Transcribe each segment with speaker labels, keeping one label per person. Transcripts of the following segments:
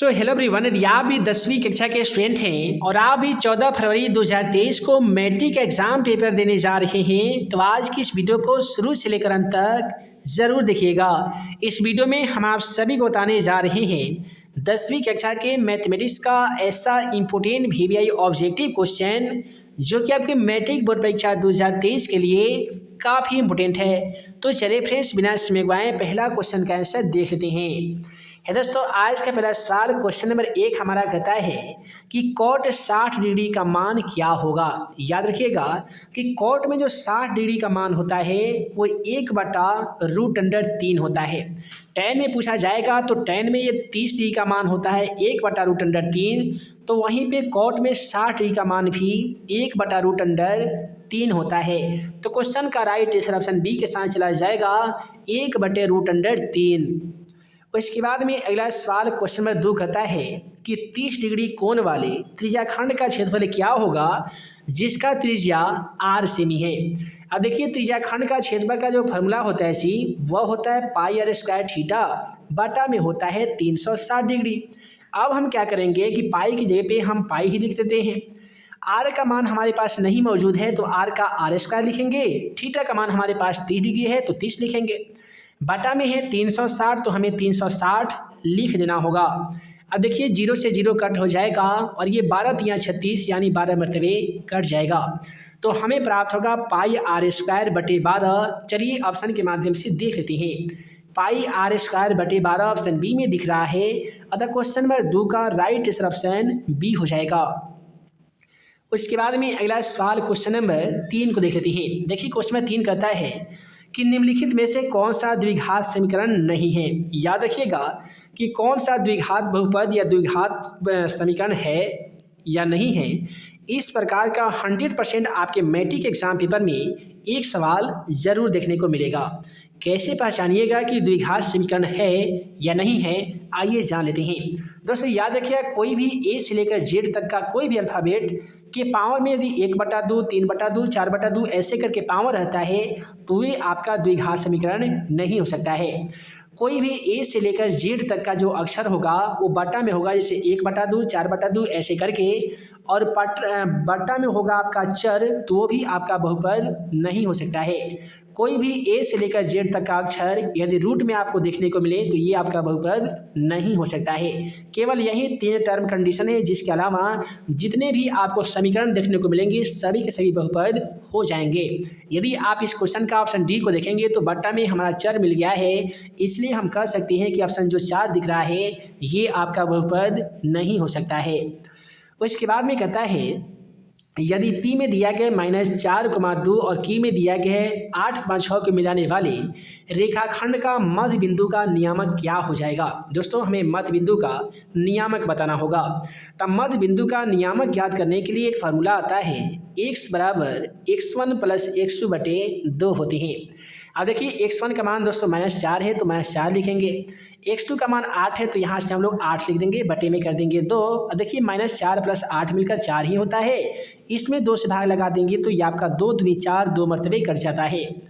Speaker 1: Hello everyone, यदि आप भी 10वीं कक्षा के स्टूडेंट हैं और आप भी 14 फरवरी 2023 को मैट्रिक एग्जाम पेपर देने जा रहे हैं तो आज की इस वीडियो को शुरू से लेकर अंत तक ज़रूर देखिएगा। इस वीडियो में हम आप सभी को बताने जा रहे हैं 10वीं कक्षा के मैथमेटिक्स का ऐसा इम्पोर्टेंट VBI ऑब्जेक्टिव क्वेश्चन जो कि आपके मैट्रिक बोर्ड परीक्षा 2023 के लिए काफ़ी इम्पोर्टेंट है। तो चलिए फ्रेंड्स, बिना समय गवाए पहला क्वेश्चन का आंसर देख लेते हैं। है दोस्तों, आज का पहला सवाल क्वेश्चन नंबर 1 हमारा कहता है कि कॉट 60 डिग्री का मान क्या होगा। याद रखिएगा कि कॉट में जो 60 डिग्री का मान होता है वो 1/√3 होता है। tan में पूछा जाएगा तो tan में ये 30 डिग्री का मान होता है 1/√3, तो वहीं पे कॉट में 60 डिग्री का मान भी 1/√3 होता है। तो क्वेश्चन का राइट आंसर ऑप्शन बी के साथ चला जाएगा 1/√3। उसके बाद में अगला सवाल क्वेश्चन नंबर 2 कहता है कि 30 डिग्री कोण वाले त्रिज्याखंड का क्षेत्रफल क्या होगा जिसका त्रिज्या r सेमी है। अब देखिए, त्रिज्याखंड का क्षेत्रफल का जो फॉर्मूला होता है वह होता है πr² थीटा बटा में होता है 360 डिग्री। अब हम क्या करेंगे कि पाई की जगह पे हम पाई ही लिख देते हैं। r का मान हमारे पास नहीं मौजूद है तो r का r² लिखेंगे। थीटा का मान हमारे पास 30 डिग्री है तो 30 लिखेंगे। बटा में है 360 तो हमें 360 लिख देना होगा। अब देखिए, 0 से 0 कट हो जाएगा और ये 12 या 36 यानी 12 मरतबे कट जाएगा। तो हमें प्राप्त होगा πr² बटे 12। चलिए ऑप्शन के माध्यम से देख लेते हैं। πr² बटे 12 ऑप्शन बी में दिख रहा है, अतः क्वेश्चन नंबर 2 का राइट आंसर ऑप्शन बी हो जाएगा। उसके बाद में अगला सवाल क्वेश्चन नंबर 3 को देख लेते हैं। देखिए, क्वेश्चन नंबर 3 कहता है कि निम्नलिखित में से कौन सा द्विघात समीकरण नहीं है। याद रखिएगा कि कौन सा द्विघात बहुपद या द्विघात समीकरण है या नहीं है। इस प्रकार का 100% आपके मैट्रिक एग्जाम पेपर में एक सवाल जरूर देखने को मिलेगा। कैसे पहचानिएगा कि द्विघात समीकरण है या नहीं है, आइए जान लेते हैं। दोस्तों याद रखिएगा, कोई भी ए से लेकर जेड तक का कोई भी अल्फ़ाबेट के पावर में यदि 1/2, 3/2, 4/2 ऐसे करके पावर रहता है तो वे आपका द्विघात समीकरण नहीं हो सकता है। कोई भी ए से लेकर जेड तक का जो अक्षर होगा वो बटा में होगा, जैसे 1/2, 4/2 ऐसे करके, और बटा में होगा आपका चर, तो वो भी आपका बहुपद नहीं हो सकता है। कोई भी ए से लेकर जेड तक का अक्षर यदि रूट में आपको देखने को मिले तो ये आपका बहुपद नहीं हो सकता है। केवल यही 3 टर्म कंडीशन है, जिसके अलावा जितने भी आपको समीकरण देखने को मिलेंगे सभी के सभी बहुपद हो जाएंगे। यदि आप इस क्वेश्चन का ऑप्शन डी को देखेंगे तो बट्टा में हमारा चर मिल गया है, इसलिए हम कह सकते हैं कि ऑप्शन जो 4 दिख रहा है ये आपका बहुपद नहीं हो सकता है। उसके बाद में कहता है यदि P में दिया गया -4,2 और Q में दिया गया है 8,6 को मिलाने वाले रेखाखंड का मध्य बिंदु का नियामक क्या हो जाएगा। दोस्तों हमें मध्य बिंदु का नियामक बताना होगा। तब मध्य बिंदु का नियामक ज्ञात करने के लिए एक फार्मूला आता है, x बराबर x1 + x2 बटे 2 होते हैं। अब देखिए, x1 का मान दोस्तों -4 है तो -4 लिखेंगे। x2 का मान 8 है तो यहाँ से हम लोग 8 लिख देंगे, बटे में कर देंगे 2। अब देखिए, -4 + 8 मिलकर 4 ही होता है। इसमें 2 से भाग लगा देंगे तो ये आपका 2 दूनी 4, 2 मरतबे कट जाता है।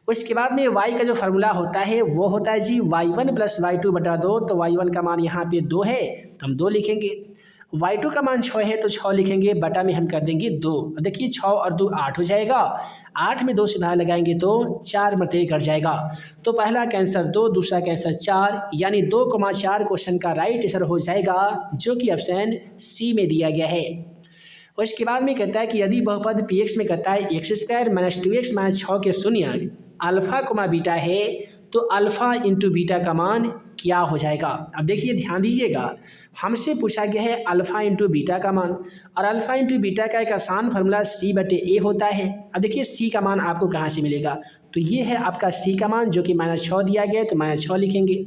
Speaker 1: उसके बाद में y का जो फार्मूला होता है वो होता है y1 + y2 बटा 2। तो y1 का मान यहाँ पे 2 है तो हम 2 लिखेंगे। y2 का मान 6 है तो 6 लिखेंगे, बटा में हम कर देंगे 2। देखिए 6 और 2 8 हो जाएगा। 8 में 2 से भाग लगाएंगे तो 4 मरतबे कट जाएगा। तो पहला का आंसर 2, दूसरा का आंसर 4, यानी 2,4 क्वेश्चन का राइट आंसर हो जाएगा, जो कि ऑप्शन सी में दिया गया है। और इसके बाद में कहता है कि यदि बहुपद px में कहता है x² - 2x - 6 के शून्य अल्फ़ा, बीटा है तो अल्फ़ा × बीटा का मान क्या हो जाएगा। अब देखिए, ध्यान दीजिएगा, हमसे पूछा गया है अल्फ़ा × बीटा का मान, और अल्फ़ा × बीटा का एक आसान फार्मूला c/a होता है। अब देखिए, c का मान आपको कहाँ से मिलेगा, तो ये है आपका c का मान जो कि -6 दिया गया है तो -6 लिखेंगे।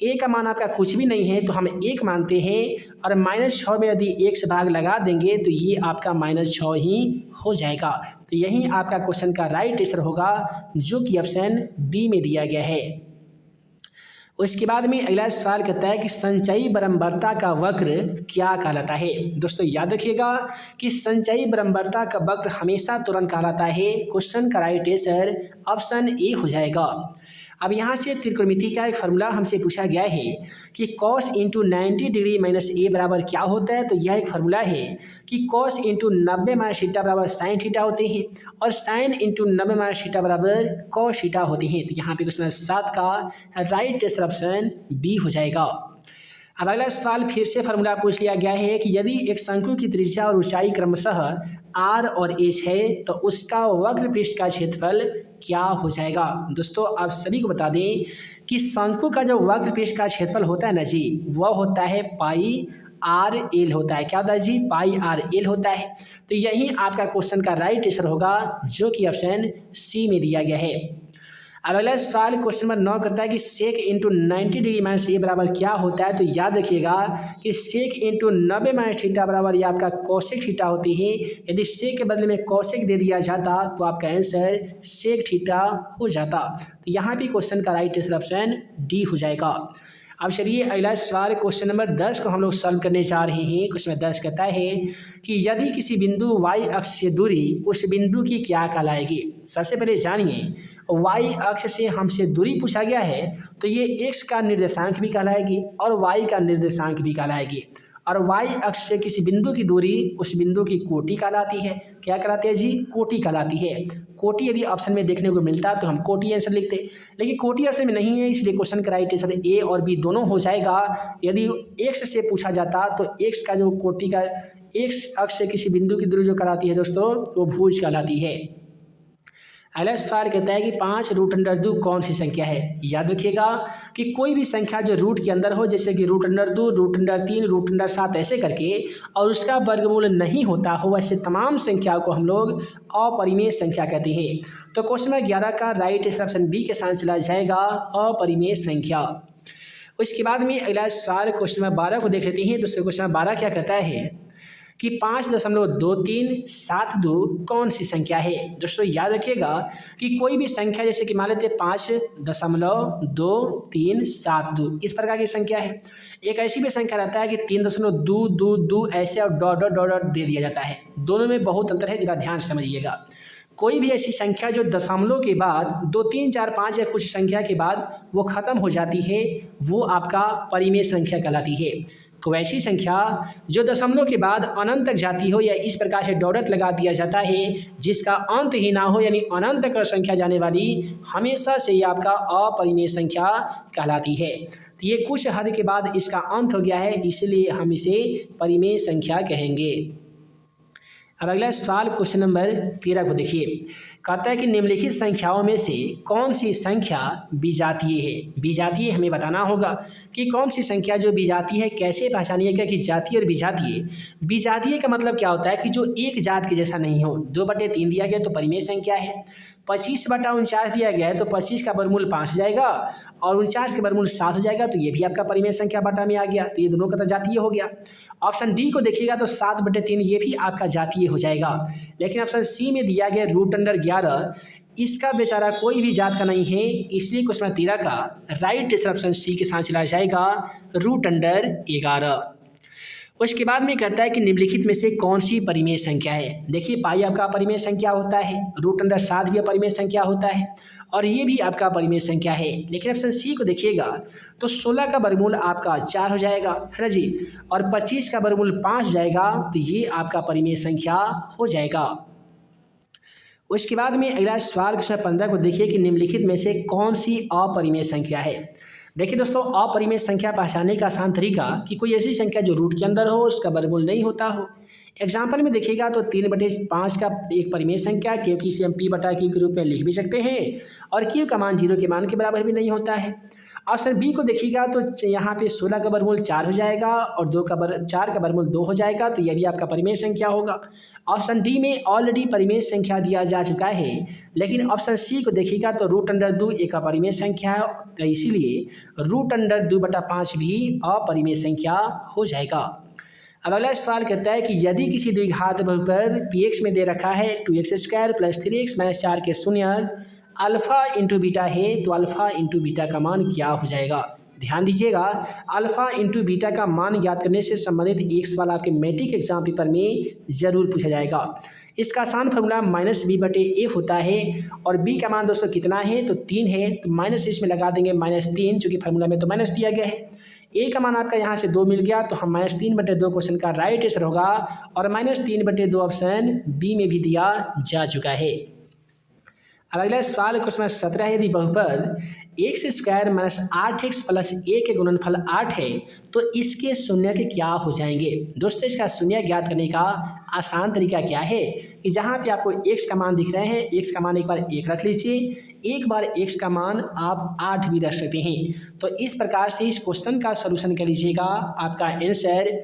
Speaker 1: a का मान आपका कुछ भी नहीं है तो हम 1 मानते हैं, और -6 में यदि 1 से भाग लगा देंगे तो ये आपका -6 ही हो जाएगा। तो यही आपका क्वेश्चन का राइट आंसर होगा, जो कि ऑप्शन बी में दिया गया है। उसके बाद में अगला सवाल कहता है कि संचयी बराबरता का वक्र क्या कहलाता है। दोस्तों याद रखिएगा कि संचयी बराबरता का वक्र हमेशा तुरंत कहलाता है। क्वेश्चन का राइट आंसर ऑप्शन ए हो जाएगा। अब यहाँ से त्रिकोणमिति का एक फार्मूला हमसे पूछा गया है कि कॉस इंटू 90 डिग्री माइनस ए बराबर क्या होता है। तो यह एक फार्मूला है कि कॉस इंटू 90 माइनस थीटा बराबर साइन थीटा होते हैं और साइन इंटू 90 माइनस थीटा बराबर कॉस थीटा होते हैं। तो यहाँ पे क्वेश्चन 7 का राइट आंसर ऑप्शन बी हो जाएगा। अब अगला सवाल फिर से फार्मूला पूछ लिया गया है कि यदि एक शंकु की त्रिज्या और ऊंचाई क्रमशः आर और एच है तो उसका वक्र पृष्ठ का क्षेत्रफल क्या हो जाएगा। दोस्तों आप सभी को बता दें कि शंकु का जो वक्र पृष्ठ का क्षेत्रफल होता है ना जी, वह होता है पाई आर एल होता है। क्या होता है जी? पाई आर एल होता है। तो यही आपका क्वेश्चन का राइट आंसर होगा जो कि ऑप्शन सी में दिया गया है। अब अगला सवाल क्वेश्चन नंबर 9 करता है कि सेक इंटू 90 डिग्री माइनस ए बराबर क्या होता है। तो याद रखिएगा कि सेक इंटू 90 माइनस थीटा बराबर ये आपका कौशिक थीटा होती है। यदि सेक के बदले में कौशिक दे दिया जाता तो आपका आंसर सेक थीटा हो जाता। तो यहाँ भी क्वेश्चन का राइट आंसर ऑप्शन डी हो जाएगा। अब चलिए अगला सवाल क्वेश्चन नंबर 10 को हम लोग सॉल्व करने जा रहे हैं। क्वेश्चन नंबर 10 कहता है कि यदि किसी बिंदु y अक्ष से दूरी उस बिंदु की क्या कहलाएगी। सबसे पहले जानिए y अक्ष से हमसे दूरी पूछा गया है तो ये x का निर्देशांक भी कहलाएगी और y का निर्देशांक भी कहलाएगी। और y अक्ष से किसी बिंदु की दूरी उस बिंदु की कोटि कहलाती है। क्या कहलाती है जी? कोटि कहलाती है। कोटि यदि ऑप्शन में देखने को मिलता तो हम कोटि आंसर लिखते, लेकिन कोटि ऑप्शन में नहीं है, इसलिए क्वेश्चन का राइट आंसर ए और बी दोनों हो जाएगा। यदि एक्स से पूछा जाता तो एक्स का जो कोटि का एक्स अक्ष से किसी बिंदु की दूरी जो कहलाती है दोस्तों वो भुज कहलाती है। अगला सवाल कहता है कि 5√√2 कौन सी संख्या है। याद रखिएगा कि कोई भी संख्या जो रूट के अंदर हो, जैसे कि √2, √3, √7 ऐसे करके और उसका वर्गमूल नहीं होता हो, ऐसे तमाम संख्याओं को हम लोग अपरिमेय संख्या कहते हैं। तो क्वेश्चन नंबर 11 का राइट आंसर ऑप्शन बी के साथ चला जाएगा, अपरिमेय संख्या। उसके बाद में अगला सवाल क्वेश्चन नंबर 12 को देख लेते हैं। दूसरे क्वेश्चन नंबर 12 क्या कहता है कि 5.2372 कौन सी संख्या है। दोस्तों याद रखिएगा कि कोई भी संख्या जैसे कि मान लेते 5.2372 इस प्रकार की संख्या है। एक ऐसी भी संख्या रहता है कि 3.222 ऐसे और डॉट डॉट डॉट डॉट दे दिया जाता है। दोनों में बहुत अंतर है, जरा ध्यान से समझिएगा। कोई भी ऐसी संख्या जो दशमलव के बाद 2, 3, 4, 5 या कुछ संख्या के बाद वो खत्म हो जाती है वो आपका परिमेय संख्या कहलाती है। कोई ऐसी संख्या जो दशमलव के बाद अनंत तक जाती हो या इस प्रकार से डॉट लगा दिया जाता है जिसका अंत ही ना हो, यानी अनंत तक संख्या जाने वाली, हमेशा से ये आपका अपरिमेय संख्या कहलाती है। तो ये कुछ हद के बाद इसका अंत हो गया है, इसलिए हम इसे परिमेय संख्या कहेंगे। अब अगला सवाल क्वेश्चन नंबर 13 को देखिए। कहता है कि निम्नलिखित संख्याओं में से कौन सी संख्या विजातीय है। विजातीय हमें बताना होगा कि कौन सी संख्या जो विजातीय है, कैसे पहचानिएगा कि जातीय और विजातीय। विजातीय का मतलब क्या होता है कि जो एक जात के जैसा नहीं हो। 2/3 दिया गया तो परिमेय संख्या है। 25/49 दिया गया है तो 25 का वर्गमूल 5 हो जाएगा और 49 का वर्गमूल 7 हो जाएगा, तो ये भी आपका परिमेय संख्या बटा में आ गया। तो ये दोनों का तो जातीय हो गया। ऑप्शन डी को देखिएगा तो 7/3 ये भी आपका जातीय हो जाएगा। लेकिन ऑप्शन सी में दिया गया √11 इसका बेचारा कोई भी जात का नहीं है, इसलिए क्वेश्चन 13 का राइट आंसर ऑप्शन सी के साथ चला जाएगा, √11। उसके बाद में कहता है कि निम्नलिखित में से कौन सी परिमेय संख्या है। देखिए पाई आपका परिमेय संख्या होता है, √7 भी परिमेय संख्या होता है और ये भी आपका परिमेय संख्या है। लेकिन ऑप्शन सी को देखिएगा तो 16 का वर्गमूल आपका 4 हो जाएगा, है ना जी, और 25 का वर्गमूल 5 हो जाएगा, तो ये आपका परिमेय संख्या हो जाएगा। उसके बाद में अगला सवाल क्वेश्चन 15 को देखिए कि निम्नलिखित में से कौन सी अपरिमेय संख्या है। देखिए दोस्तों, अपरिमेय संख्या पहचानने का आसान तरीका कि कोई ऐसी संख्या जो रूट के अंदर हो, उसका वर्गमूल नहीं होता हो। एग्जाम्पल में देखिएगा तो 3/5 का एक परिमेय संख्या, क्योंकि इसे हम p/q के रूप में लिख भी सकते हैं और q का मान 0 के मान के बराबर भी नहीं होता है। ऑप्शन बी को देखिएगा तो यहाँ पे 16 का वर्गमूल 4 हो जाएगा और 4 का वर्गमूल 2 हो जाएगा, तो यह भी आपका परिमेय संख्या होगा। ऑप्शन डी में ऑलरेडी परिमेय संख्या दिया जा चुका है। लेकिन ऑप्शन सी को देखिएगा तो √2 एक अपरिमेय संख्या है, तो इसीलिए √2/5 भी अपरिमेय संख्या हो जाएगा। अब अगला सवाल कहता है कि यदि किसी द्विघात बहुपद px में दे रखा है 2x² + 3x - 4 के शून्यक अल्फा इंटू बीटा है तो अल्फा इंटू बीटा का मान क्या हो जाएगा। ध्यान दीजिएगा, अल्फ़ा इंटू बीटा का मान ज्ञात करने से संबंधित एक सवाल आपके मैट्रिक एग्जाम पेपर में ज़रूर पूछा जाएगा। इसका आसान फार्मूला -b/a होता है और b का मान दोस्तों कितना है तो 3 है, तो माइनस इसमें लगा देंगे -3, चूँकि फार्मूला में तो माइनस दिया गया है। a का मान आपका यहाँ से 2 मिल गया, तो हम -3/2 क्वेश्चन का राइट आंसर होगा और -3/2 ऑप्शन बी में भी दिया जा चुका है। अब अगला सवाल क्वेश्चन 17 है, यदि बहुपद x² - 8x + a के गुणनफल 8 है तो इसके शून्य के क्या हो जाएंगे। दोस्तों इसका शून्य ज्ञात करने का आसान तरीका क्या है कि जहाँ पे आपको x का मान दिख रहे हैं, x का मान एक बार 1 रख लीजिए, एक बार x का मान आप 8 भी रख सकते हैं। तो इस प्रकार से इस क्वेश्चन का सलूशन कर लीजिएगा, आपका आंसर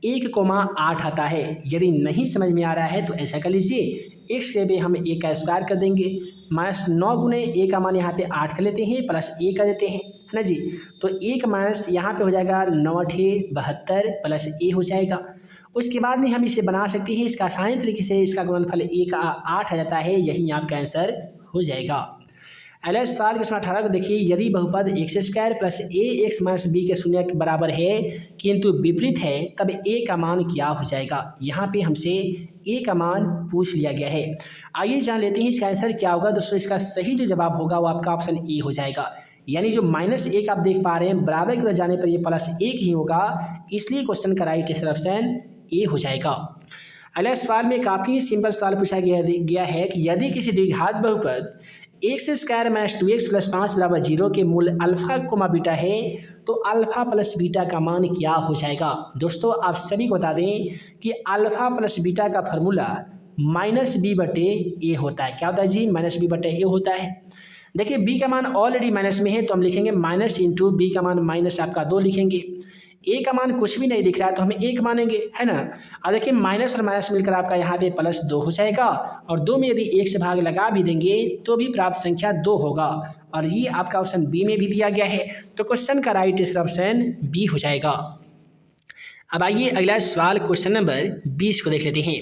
Speaker 1: 1,8 आता है। यदि नहीं समझ में आ रहा है तो ऐसा कर लीजिए, x के पे हम a का स्क्वायर कर देंगे, -9 गुने a का मान यहाँ पे 8 कर लेते हैं प्लस a कर देते हैं, है ना जी। तो 1 माइनस यहाँ पे हो जाएगा 9×8 = 72 प्लस a हो जाएगा। उसके बाद में हम इसे बना सकते हैं, इसका आसानी तरीके से इसका गुणनफल a का 8 आ जाता है, यही आपका आंसर हो जाएगा। अगला सवाल क्वेश्चन 18 को देखिए, यदि बहुपद x² + ax - b के शून्य के बराबर है किंतु विपरीत है तब a का मान क्या हो जाएगा। यहाँ पे हमसे a का मान पूछ लिया गया है। आइए जान लेते हैं इसका आंसर क्या होगा। दोस्तों इसका सही जो जवाब होगा वो आपका ऑप्शन ए हो जाएगा, यानी जो -1 आप देख पा रहे हैं बराबर की ओर जाने पर ये +1 ही होगा, इसलिए क्वेश्चन का राइट आंसर ऑप्शन ए हो जाएगा। अगला सवाल में काफ़ी सिंपल सवाल पूछा गया है कि यदि किसी द्विघात बहुपद x² - 2x + 5 = 0 के मूल अल्फ़ा, बीटा है तो अल्फ़ा प्लस बीटा का मान क्या हो जाएगा। दोस्तों आप सभी को बता दें कि अल्फ़ा प्लस बीटा का फार्मूला -b/a होता है। क्या होता है जी? -b/a होता है। देखिए b का मान ऑलरेडी माइनस में है तो हम लिखेंगे माइनस इंटू b का मान माइनस आपका 2 लिखेंगे। a का मान कुछ भी नहीं दिख रहा है तो हम 1 मानेंगे, है ना। अब देखिए माइनस और माइनस मिलकर आपका यहाँ पे +2 हो जाएगा और 2 में यदि 1 से भाग लगा भी देंगे तो भी प्राप्त संख्या 2 होगा और ये आपका ऑप्शन बी में भी दिया गया है। तो क्वेश्चन का राइट आंसर ऑप्शन बी हो जाएगा। अब आइए अगला सवाल क्वेश्चन नंबर 20 को देख लेते हैं।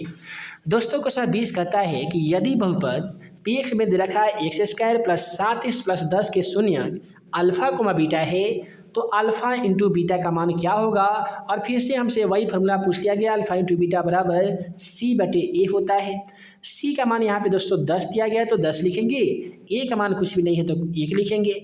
Speaker 1: दोस्तों क्वेश्चन 20 कहता है कि यदि बहुपद px में दे रखा है x² + 7x + 10 के शून्य अल्फ़ा, बीटा है तो अल्फ़ा इंटू बीटा का मान क्या होगा। और फिर से हमसे वही फार्मूला पूछ लिया गया, अल्फ़ा इंटू बीटा बराबर c/a होता है। c का मान यहाँ पे दोस्तों 10 दिया गया है तो 10 लिखेंगे, a का मान कुछ भी नहीं है तो 1 लिखेंगे।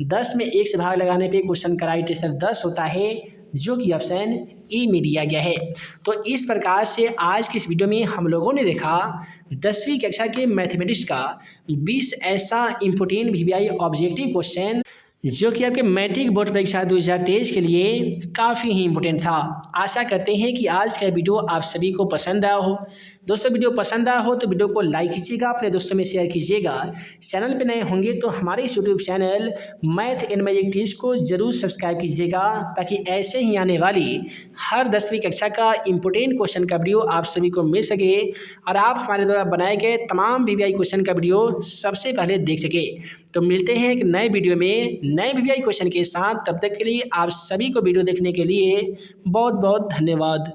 Speaker 1: 10 में 1 से भाग लगाने पे क्वेश्चन का राइट आंसर 10 होता है, जो कि ऑप्शन ए में दिया गया है। तो इस प्रकार से आज की इस वीडियो में हम लोगों ने देखा 10वीं कक्षा के मैथमेटिक्स का 20 ऐसा इम्पोर्टेंट VVI ऑब्जेक्टिव क्वेश्चन जो कि आपके मैट्रिक बोर्ड परीक्षा 2023 के लिए काफ़ी ही इम्पोर्टेंट था। आशा करते हैं कि आज का वीडियो आप सभी को पसंद आया हो। दोस्तों वीडियो पसंद आया हो तो वीडियो को लाइक कीजिएगा, अपने दोस्तों में शेयर कीजिएगा। चैनल पे नए होंगे तो हमारे इस YouTube channel math and magic tips को ज़रूर सब्सक्राइब कीजिएगा, ताकि ऐसे ही आने वाली हर 10वीं कक्षा का इम्पोर्टेंट क्वेश्चन का वीडियो आप सभी को मिल सके और आप हमारे द्वारा बनाए गए तमाम VVI क्वेश्चन का वीडियो सबसे पहले देख सके। तो मिलते हैं एक नए वीडियो में नए VVI क्वेश्चन के साथ। तब तक के लिए आप सभी को वीडियो देखने के लिए बहुत बहुत धन्यवाद।